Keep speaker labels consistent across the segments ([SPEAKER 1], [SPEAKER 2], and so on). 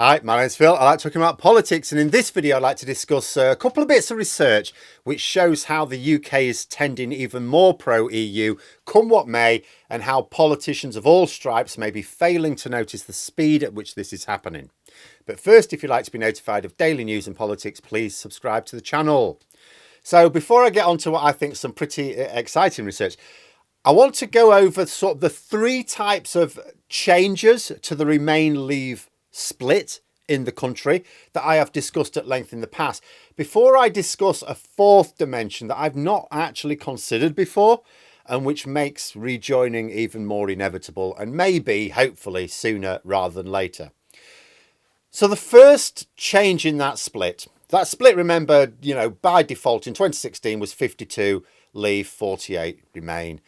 [SPEAKER 1] Hi, my name's Phil. I like talking about politics, and in this video I'd like to discuss a couple of bits of research which shows how the UK is tending even more pro-EU, come what may, and how politicians of all stripes may be failing to notice the speed at which this is happening. But first, if you'd like to be notified of daily news and politics, please subscribe to the channel. So before I get on to what I think is some pretty exciting research, I want to go over sort of the three types of changes to the Remain-Leave split in the country that I have discussed at length in the past, before I discuss a fourth dimension that I've not actually considered before and which makes rejoining even more inevitable and maybe, hopefully, sooner rather than later. So the first change in that split, remember, by default in 2016 was 52 Leave, 48 Remain.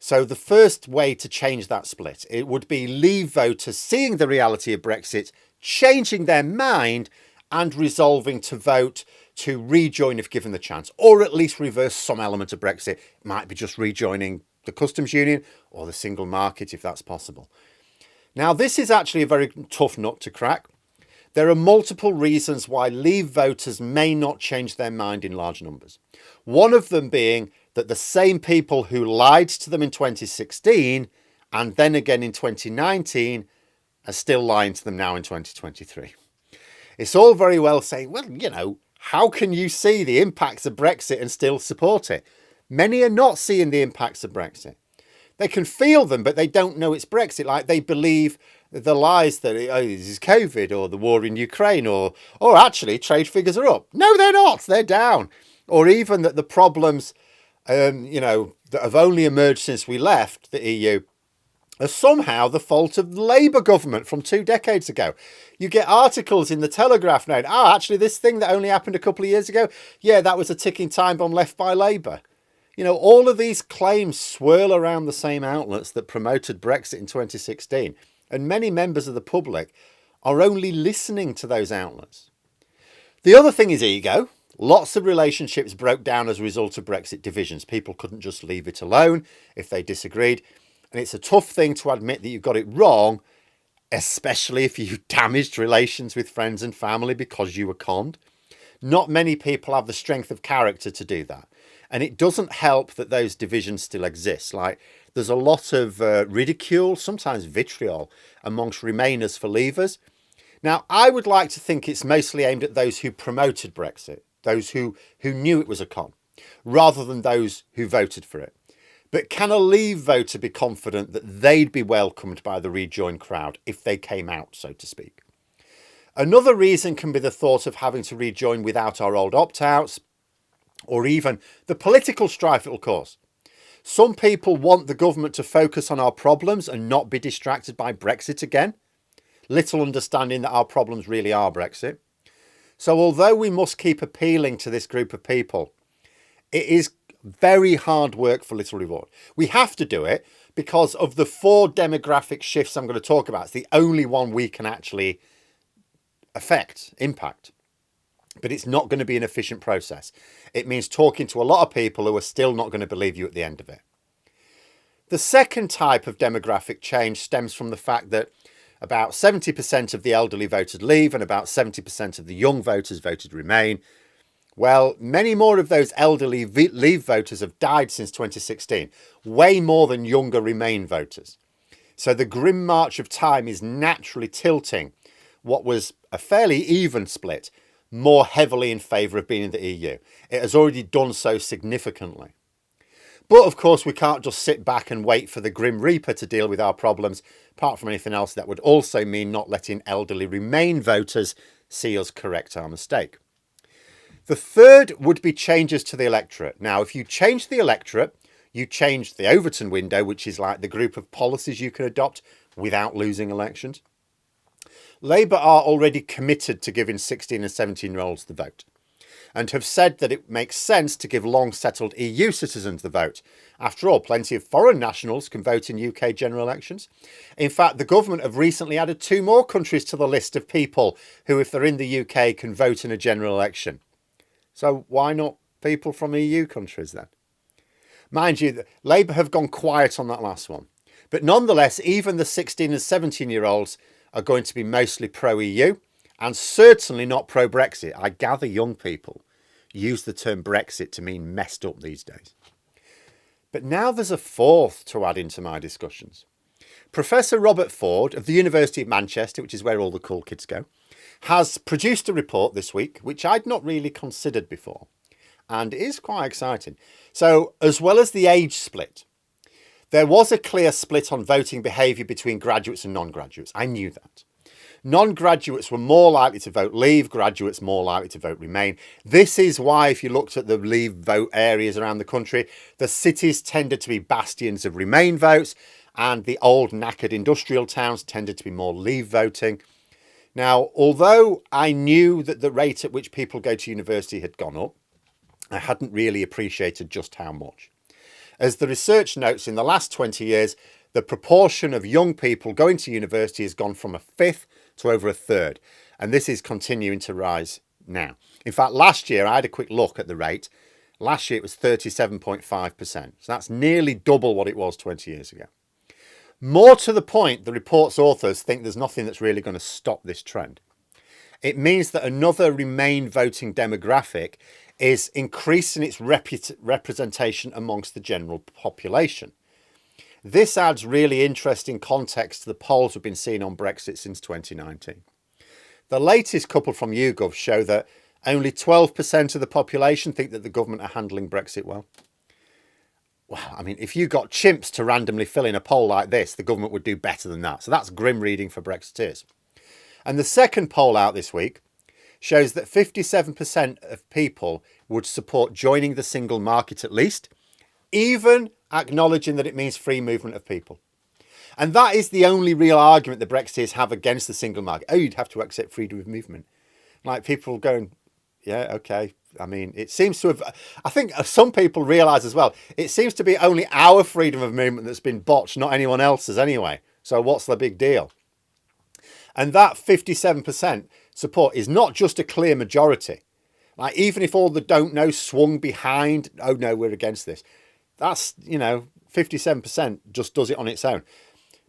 [SPEAKER 1] So the first way to change that split, it would be Leave voters seeing the reality of Brexit, changing their mind and resolving to vote to rejoin if given the chance, or at least reverse some element of Brexit. It might be just rejoining the customs union or the single market if that's possible. Now, this is actually a very tough nut to crack. There are multiple reasons why Leave voters may not change their mind in large numbers. One of them being that the same people who lied to them in 2016 and then again in 2019 are still lying to them now in 2023. It's all very well saying, well, how can you see the impacts of Brexit and still support it? Many are not seeing the impacts of Brexit. They can feel them, but they don't know it's Brexit. Like they believe the lies that this is COVID or the war in Ukraine or actually trade figures are up. No, they're not. They're down. Or even that the problems that have only emerged since we left the EU are somehow the fault of the Labour government from 2 decades ago. You get articles in the Telegraph now, actually this thing that only happened a couple of years ago, yeah, that was a ticking time bomb left by Labour. All of these claims swirl around the same outlets that promoted Brexit in 2016, and many members of the public are only listening to those outlets. The other thing is ego. Lots of relationships broke down as a result of Brexit divisions. People couldn't just leave it alone if they disagreed. And it's a tough thing to admit that you've got it wrong, especially if you damaged relations with friends and family because you were conned. Not many people have the strength of character to do that. And it doesn't help that those divisions still exist. Like there's a lot of ridicule, sometimes vitriol, amongst Remainers for Leavers. Now, I would like to think it's mostly aimed at those who promoted Brexit, those who knew it was a con, rather than those who voted for it. But can a Leave voter be confident that they'd be welcomed by the rejoin crowd if they came out, so to speak? Another reason can be the thought of having to rejoin without our old opt-outs, or even the political strife it will cause. Some people want the government to focus on our problems and not be distracted by Brexit again, little understanding that our problems really are Brexit. So although we must keep appealing to this group of people, it is very hard work for little reward. We have to do it because of the 4 demographic shifts I'm going to talk about. It's the only one we can actually impact. But it's not going to be an efficient process. It means talking to a lot of people who are still not going to believe you at the end of it. The second type of demographic change stems from the fact that about 70% of the elderly voted Leave and about 70% of the young voters voted Remain. Well, many more of those elderly Leave voters have died since 2016, way more than younger Remain voters. So the grim march of time is naturally tilting what was a fairly even split more heavily in favour of being in the EU. It has already done so significantly. But of course, we can't just sit back and wait for the Grim Reaper to deal with our problems. Apart from anything else, that would also mean not letting elderly Remain voters see us correct our mistake. The third would be changes to the electorate. Now, if you change the electorate, you change the Overton window, which is like the group of policies you can adopt without losing elections. Labour are already committed to giving 16 and 17-year-olds the vote and have said that it makes sense to give long-settled EU citizens the vote. After all, plenty of foreign nationals can vote in UK general elections. In fact, the government have recently added 2 more countries to the list of people who, if they're in the UK, can vote in a general election. So why not people from EU countries then? Mind you, Labour have gone quiet on that last one. But nonetheless, even the 16 and 17-year-olds are going to be mostly pro-EU and certainly not pro-Brexit. I gather young people use the term Brexit to mean messed up these days. But now there's a fourth to add into my discussions. Professor Robert Ford of the University of Manchester, which is where all the cool kids go, has produced a report this week, which I'd not really considered before, and it is quite exciting. So, as well as the age split, there was a clear split on voting behaviour between graduates and non-graduates. I knew that. Non-graduates were more likely to vote Leave, graduates more likely to vote Remain. This is why, if you looked at the Leave vote areas around the country, the cities tended to be bastions of Remain votes, and the old knackered industrial towns tended to be more Leave voting. Now, although I knew that the rate at which people go to university had gone up, I hadn't really appreciated just how much. As the research notes, in the last 20 years, the proportion of young people going to university has gone from a fifth to over a third. And this is continuing to rise now. In fact, last year, I had a quick look at the rate. Last year, it was 37.5%. So that's nearly double what it was 20 years ago. More to the point, the report's authors think there's nothing that's really going to stop this trend. It means that another Remain voting demographic is increasing its representation amongst the general population. This adds really interesting context to the polls we've been seeing on Brexit since 2019. The latest couple from YouGov show that only 12% of the population think that the government are handling Brexit well. Well, I mean, if you got chimps to randomly fill in a poll like this, the government would do better than that. So that's grim reading for Brexiteers. And the second poll out this week shows that 57% of people would support joining the single market at least, even acknowledging that it means free movement of people. And that is the only real argument the Brexiteers have against the single market. Oh, you'd have to accept freedom of movement. Like people going, yeah, okay. I mean, it seems to have, I think some people realise as well, it seems to be only our freedom of movement that's been botched, not anyone else's anyway. So what's the big deal? And that 57% support is not just a clear majority. Like, even if all the don't know swung behind, oh no, we're against this. That's, 57% just does it on its own.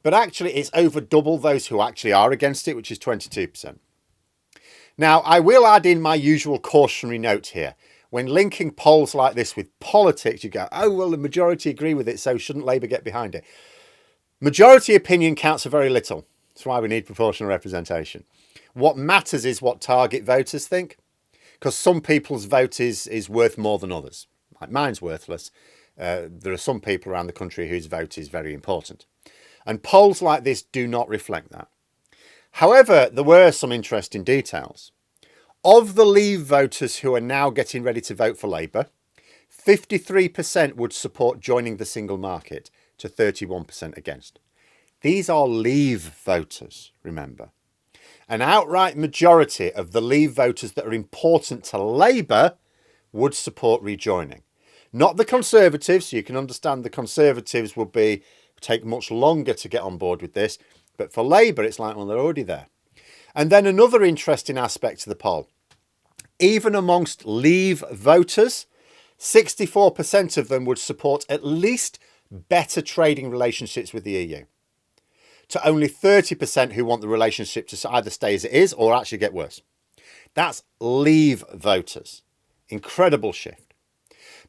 [SPEAKER 1] But actually, it's over double those who actually are against it, which is 22%. Now, I will add in my usual cautionary note here. When linking polls like this with politics, you go, oh, well, the majority agree with it, so shouldn't Labour get behind it? Majority opinion counts for very little. That's why we need proportional representation. What matters is what target voters think, because some people's vote is worth more than others. Like mine's worthless. There are some people around the country whose vote is very important. And polls like this do not reflect that. However, there were some interesting details. Of the Leave voters who are now getting ready to vote for Labour, 53% would support joining the single market to 31% against. These are Leave voters, remember. An outright majority of the Leave voters that are important to Labour would support rejoining. Not the Conservatives. You can understand the Conservatives would take much longer to get on board with this. But for Labour, it's like, well, they're already there. And then another interesting aspect to the poll. Even amongst Leave voters, 64% of them would support at least better trading relationships with the EU. To only 30% who want the relationship to either stay as it is or actually get worse. That's Leave voters. Incredible shift.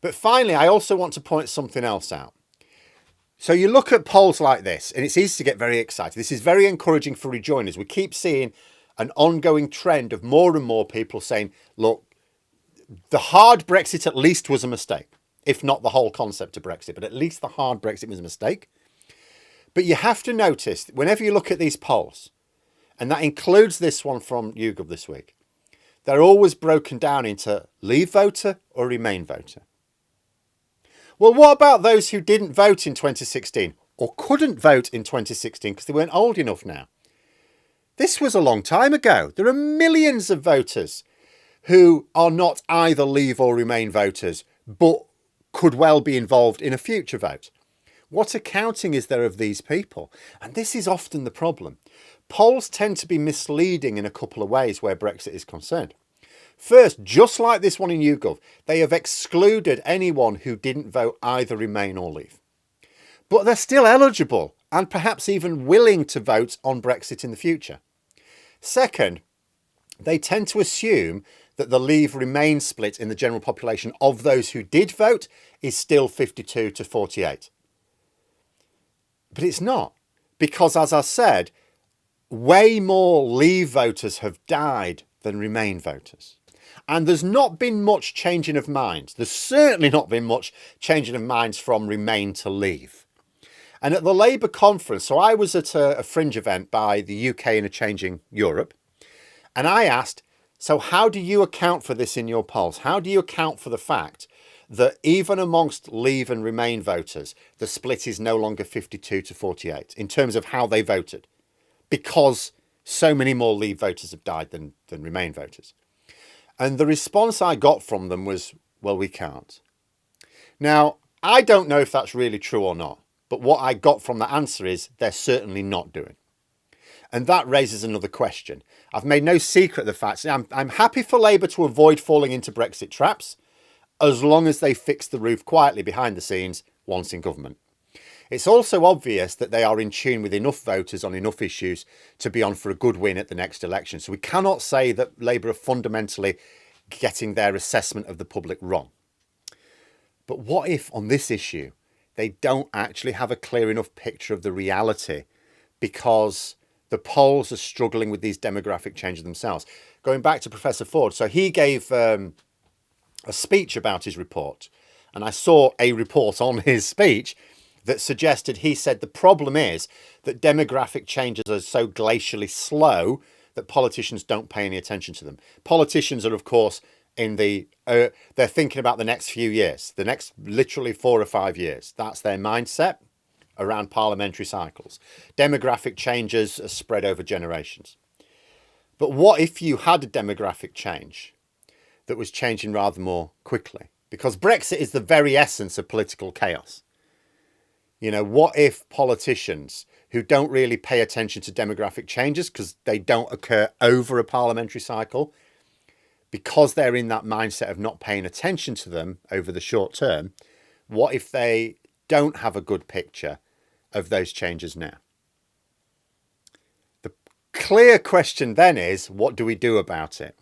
[SPEAKER 1] But finally, I also want to point something else out. So you look at polls like this, and it's easy to get very excited. This is very encouraging for rejoiners. We keep seeing an ongoing trend of more and more people saying, look, the hard Brexit at least was a mistake, if not the whole concept of Brexit, but at least the hard Brexit was a mistake. But you have to notice, whenever you look at these polls, and that includes this one from YouGov this week, they're always broken down into Leave voter or Remain voter. Well, what about those who didn't vote in 2016 or couldn't vote in 2016 because they weren't old enough now? This was a long time ago. There are millions of voters who are not either Leave or Remain voters, but could well be involved in a future vote. What accounting is there of these people? And this is often the problem. Polls tend to be misleading in a couple of ways where Brexit is concerned. First, just like this one in YouGov, they have excluded anyone who didn't vote either Remain or Leave. But they're still eligible, and perhaps even willing to vote on Brexit in the future. Second, they tend to assume that the Leave Remain split in the general population of those who did vote is still 52 to 48. But it's not, because as I said, way more Leave voters have died than Remain voters. And there's not been much changing of minds. There's certainly not been much changing of minds from Remain to Leave. And at the Labour conference, so I was at a fringe event by the UK in a Changing Europe, and I asked, so how do you account for this in your polls? How do you account for the fact that even amongst Leave and Remain voters, the split is no longer 52 to 48 in terms of how they voted? Because so many more Leave voters have died than Remain voters. And the response I got from them was, well, we can't. Now, I don't know if that's really true or not, but what I got from the answer is they're certainly not doing. And that raises another question. I've made no secret of the fact that I'm happy for Labour to avoid falling into Brexit traps as long as they fix the roof quietly behind the scenes once in government. It's also obvious that they are in tune with enough voters on enough issues to be on for a good win at the next election. So we cannot say that Labour are fundamentally getting their assessment of the public wrong. But what if on this issue they don't actually have a clear enough picture of the reality because the polls are struggling with these demographic changes themselves? Going back to Professor Ford, so he gave a speech about his report, and I saw a report on his speech that suggested, he said, the problem is that demographic changes are so glacially slow that politicians don't pay any attention to them. Politicians are, of course, they're thinking about the next few years, the next literally 4 or 5 years. That's their mindset around parliamentary cycles. Demographic changes are spread over generations. But what if you had a demographic change that was changing rather more quickly? Because Brexit is the very essence of political chaos. You know, what if politicians who don't really pay attention to demographic changes because they don't occur over a parliamentary cycle, because they're in that mindset of not paying attention to them over the short term, what if they don't have a good picture of those changes now? The clear question then is, what do we do about it?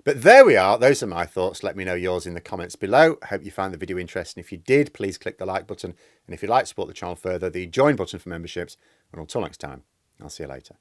[SPEAKER 1] But there we are. Those are my thoughts. Let me know yours in the comments below. I hope you found the video interesting. If you did, please click the like button. And if you'd like to support the channel further, the join button for memberships. And until next time, I'll see you later.